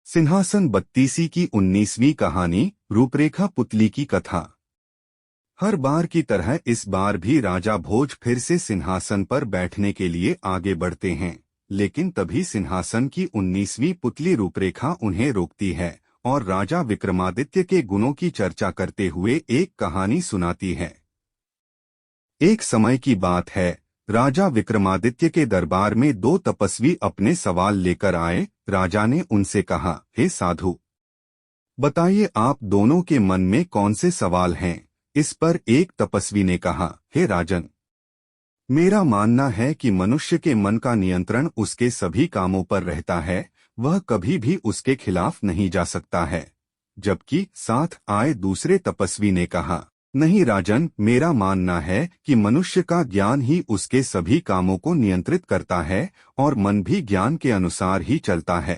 सिंहासन बत्तीसी की 19वीं कहानी रूपरेखा पुतली की कथा। हर बार की तरह इस बार भी राजा भोज फिर से सिंहासन पर बैठने के लिए आगे बढ़ते हैं, लेकिन तभी सिंहासन की 19वीं पुतली रूपरेखा उन्हें रोकती है और राजा विक्रमादित्य के गुणों की चर्चा करते हुए एक कहानी सुनाती है। एक समय की बात है, राजा विक्रमादित्य के दरबार में दो तपस्वी अपने सवाल लेकर आए। राजा ने उनसे कहा, हे साधु, बताइए आप दोनों के मन में कौन से सवाल हैं। इस पर एक तपस्वी ने कहा, हे राजन, मेरा मानना है कि मनुष्य के मन का नियंत्रण उसके सभी कामों पर रहता है, वह कभी भी उसके खिलाफ नहीं जा सकता है। जबकि साथ आए दूसरे तपस्वी ने कहा, नहीं राजन, मेरा मानना है कि मनुष्य का ज्ञान ही उसके सभी कामों को नियंत्रित करता है और मन भी ज्ञान के अनुसार ही चलता है।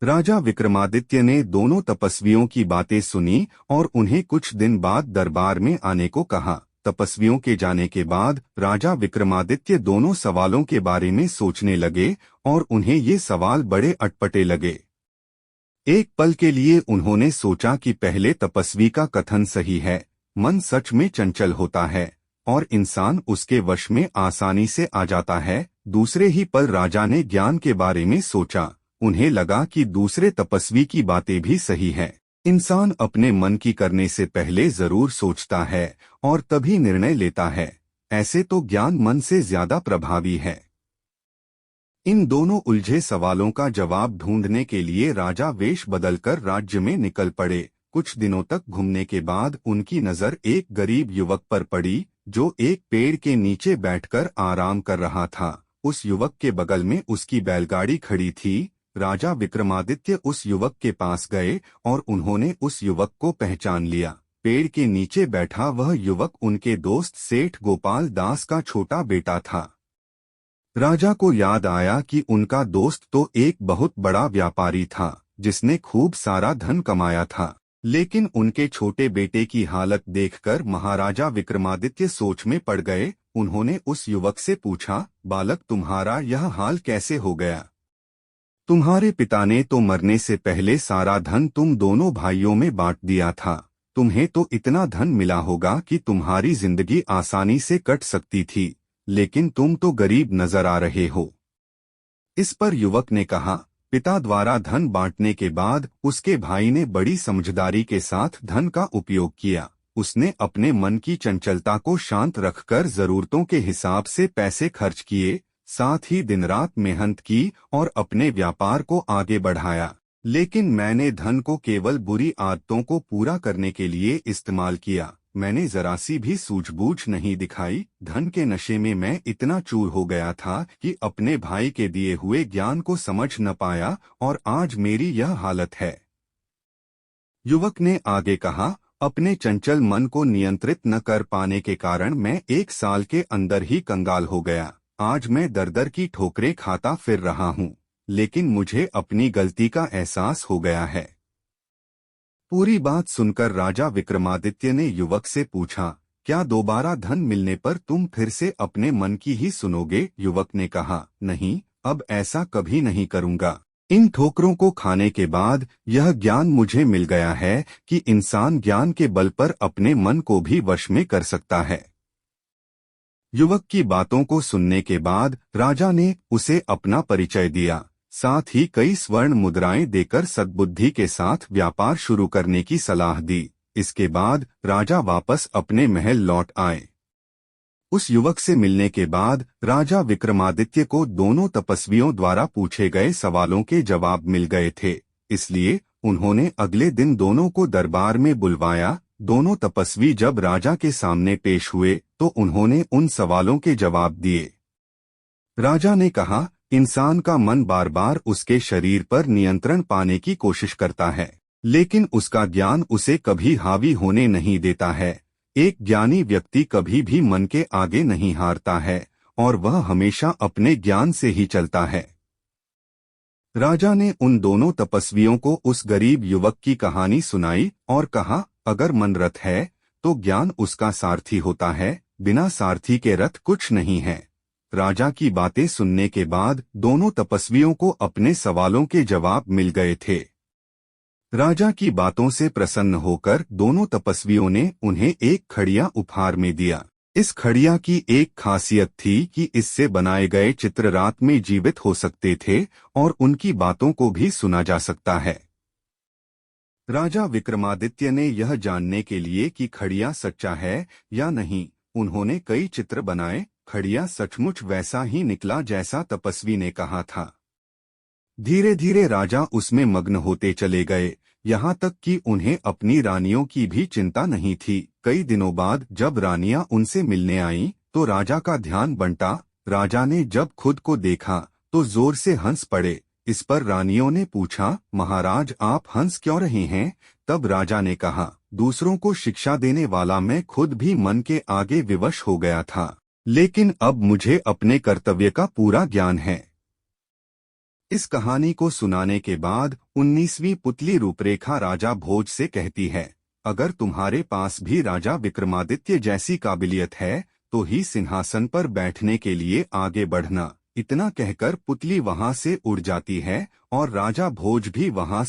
राजा विक्रमादित्य ने दोनों तपस्वियों की बातें सुनी और उन्हें कुछ दिन बाद दरबार में आने को कहा। तपस्वियों के जाने के बाद राजा विक्रमादित्य दोनों सवालों के बारे में सोचने लगे और उन्हें ये सवाल बड़े अटपटे लगे। एक पल के लिए उन्होंने सोचा कि पहले तपस्वी का कथन सही है, मन सच में चंचल होता है और इंसान उसके वश में आसानी से आ जाता है। दूसरे ही पल राजा ने ज्ञान के बारे में सोचा। उन्हें लगा कि दूसरे तपस्वी की बातें भी सही है। इंसान अपने मन की करने से पहले जरूर सोचता है और तभी निर्णय लेता है। ऐसे तो ज्ञान मन से ज्यादा प्रभावी है। इन दोनों उलझे सवालों का जवाब ढूंढने के लिए राजा वेश बदलकर राज्य में निकल पड़े। कुछ दिनों तक घूमने के बाद उनकी नजर एक गरीब युवक पर पड़ी, जो एक पेड़ के नीचे बैठकर आराम कर रहा था। उस युवक के बगल में उसकी बैलगाड़ी खड़ी थी। राजा विक्रमादित्य उस युवक के पास गए और उन्होंने उस युवक को पहचान लिया। पेड़ के नीचे बैठा वह युवक उनके दोस्त सेठ गोपाल दास का छोटा बेटा था। राजा को याद आया कि उनका दोस्त तो एक बहुत बड़ा व्यापारी था, जिसने खूब सारा धन कमाया था। लेकिन उनके छोटे बेटे की हालत देखकर महाराजा विक्रमादित्य सोच में पड़ गए। उन्होंने उस युवक से पूछा, बालक, तुम्हारा यह हाल कैसे हो गया? तुम्हारे पिता ने तो मरने से पहले सारा धन तुम दोनों भाइयों में बांट दिया था। तुम्हें तो इतना धन मिला होगा कि तुम्हारी जिंदगी आसानी से कट सकती थी, लेकिन तुम तो गरीब नजर आ रहे हो। इस पर युवक ने कहा, पिता द्वारा धन बांटने के बाद उसके भाई ने बड़ी समझदारी के साथ धन का उपयोग किया। उसने अपने मन की चंचलता को शांत रखकर जरूरतों के हिसाब से पैसे खर्च किए, साथ ही दिन रात मेहनत की और अपने व्यापार को आगे बढ़ाया। लेकिन मैंने धन को केवल बुरी आदतों को पूरा करने के लिए इस्तेमाल किया। मैंने जरा सी भी सूझबूझ नहीं दिखाई। धन के नशे में मैं इतना चूर हो गया था कि अपने भाई के दिए हुए ज्ञान को समझ न पाया और आज मेरी यह हालत है। युवक ने आगे कहा, अपने चंचल मन को नियंत्रित न कर पाने के कारण मैं 1 साल के अंदर ही कंगाल हो गया। आज मैं दर दर की ठोकरें खाता फिर रहा हूँ, लेकिन मुझे अपनी गलती का एहसास हो गया है। पूरी बात सुनकर राजा विक्रमादित्य ने युवक से पूछा, क्या दोबारा धन मिलने पर तुम फिर से अपने मन की ही सुनोगे? युवक ने कहा, नहीं, अब ऐसा कभी नहीं करूँगा। इन ठोकरों को खाने के बाद यह ज्ञान मुझे मिल गया है कि इंसान ज्ञान के बल पर अपने मन को भी वश में कर सकता है। युवक की बातों को सुनने के बाद राजा ने उसे अपना परिचय दिया, साथ ही कई स्वर्ण मुद्राएं देकर सद्बुद्धि के साथ व्यापार शुरू करने की सलाह दी। इसके बाद राजा वापस अपने महल लौट आए। उस युवक से मिलने के बाद राजा विक्रमादित्य को दोनों तपस्वियों द्वारा पूछे गए सवालों के जवाब मिल गए थे, इसलिए उन्होंने अगले दिन दोनों को दरबार में बुलवाया। दोनों तपस्वी जब राजा के सामने पेश हुए तो उन्होंने उन सवालों के जवाब दिए। राजा ने कहा, इंसान का मन बार बार उसके शरीर पर नियंत्रण पाने की कोशिश करता है, लेकिन उसका ज्ञान उसे कभी हावी होने नहीं देता है। एक ज्ञानी व्यक्ति कभी भी मन के आगे नहीं हारता है और वह हमेशा अपने ज्ञान से ही चलता है। राजा ने उन दोनों तपस्वियों को उस गरीब युवक की कहानी सुनाई और कहा, अगर मन रथ है तो ज्ञान उसका सारथी होता है, बिना सारथी के रथ कुछ नहीं है। राजा की बातें सुनने के बाद दोनों तपस्वियों को अपने सवालों के जवाब मिल गए थे। राजा की बातों से प्रसन्न होकर दोनों तपस्वियों ने उन्हें एक खड़िया उपहार में दिया। इस खड़िया की एक खासियत थी कि इससे बनाए गए चित्र रात में जीवित हो सकते थे और उनकी बातों को भी सुना जा सकता है। राजा विक्रमादित्य ने यह जानने के लिए कि खड़िया सच्चा है या नहीं, उन्होंने कई चित्र बनाए। खड़िया सचमुच वैसा ही निकला जैसा तपस्वी ने कहा था। धीरे धीरे राजा उसमें मग्न होते चले गए, यहाँ तक कि उन्हें अपनी रानियों की भी चिंता नहीं थी। कई दिनों बाद जब रानियां उनसे मिलने आईं, तो राजा का ध्यान बंटा। राजा ने जब खुद को देखा तो जोर से हंस पड़े। इस पर रानियों ने पूछा, महाराज आप हंस क्यों रहे हैं? तब राजा ने कहा, दूसरों को शिक्षा देने वाला मैं खुद भी मन के आगे विवश हो गया था, लेकिन अब मुझे अपने कर्तव्य का पूरा ज्ञान है। इस कहानी को सुनाने के बाद 19वीं पुतली रूपरेखा राजा भोज से कहती है, अगर तुम्हारे पास भी राजा विक्रमादित्य जैसी काबिलियत है तो ही सिंहासन पर बैठने के लिए आगे बढ़ना। इतना कहकर पुतली वहां से उड़ जाती है और राजा भोज भी वहां